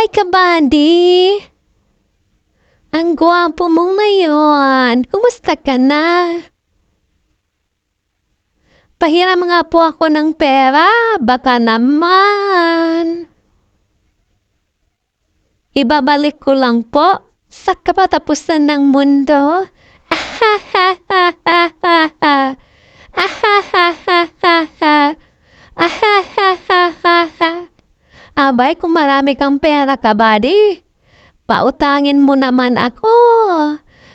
Hi, kabady! Ang gwapo mo ngayon. Kumusta ka na? Pahiram nga po ako ng pera. Baka naman. Ibabalik ko lang po sa kapatapusan ng mundo. Abay, kung marami kang pera, kabady, pautangin mo naman ako.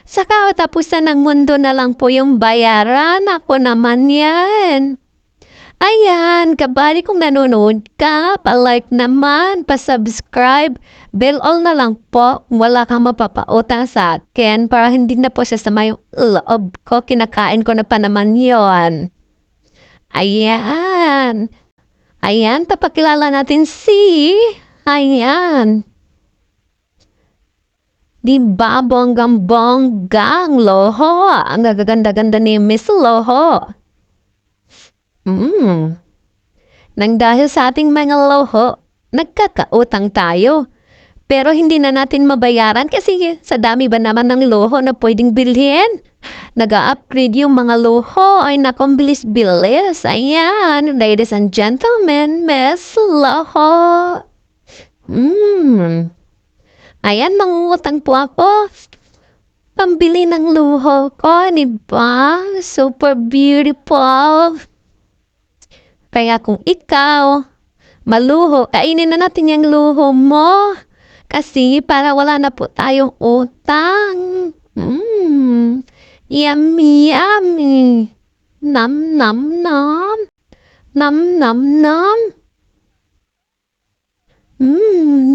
Sa katapusan ng mundo na lang po yung bayaran. Ako naman yan. Ayan, kabady, kung nanonood ka, pa-like naman, pa-subscribe, bell all na lang po. Wala kang mapapautang sa akin para hindi na po sasama yung loob ko. Kinakain ko na pa naman yon. Ayan. Ayan, papakilala natin si... Ayan. Di ba bonggang-bonggang Loho? Ang gaganda-ganda ni Miss Loho. Nang dahil sa ating mga loho, nagkakautang tayo. Pero hindi na natin mabayaran kasi sa dami ba naman ng loho na pwedeng bilhin? Nag-upgrade yung mga loho. Ay nakong bilis-bilis. Ayan, ladies and gentlemen, Miss Loho. Ayan, mangungutang po ako. Pambili ng luho ko, di ba? Super beautiful. Kaya kung ikaw, maluho, kainin na natin yung luho mo. Kasi para wala na po tayong utang. Yummy, yummy. Nam, nam, nam. Nam, nam, nam.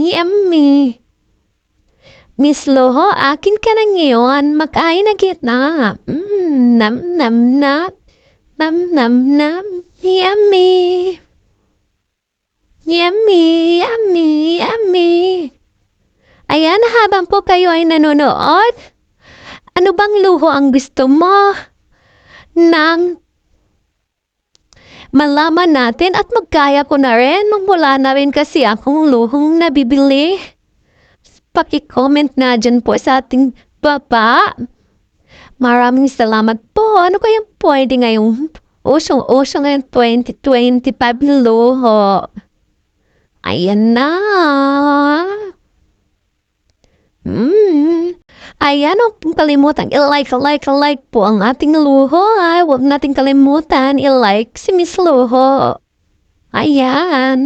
Yummy. Miss Loho, akin ka na ngayon. Mag-ay na kita. Nam, nam, nam. Nam, nam, nam. Yummy. Yummy, yummy, yummy. Ayan, habang po kayo ay nanonood, ano bang luho ang gusto mo? Nang malaman natin at magkaya ko na rin, magmula na rin kasi akong luhong nabibili. Paki-comment na dyan po sa ating baba. Maraming salamat po. Ano kayang pwede ngayong usong ngayong 2025 luho? Ayan na. Ayan, huwag pong kalimutan. I-like po ang ating luho. Huwag natin kalimutan. I-like si Miss Luho. Ayan.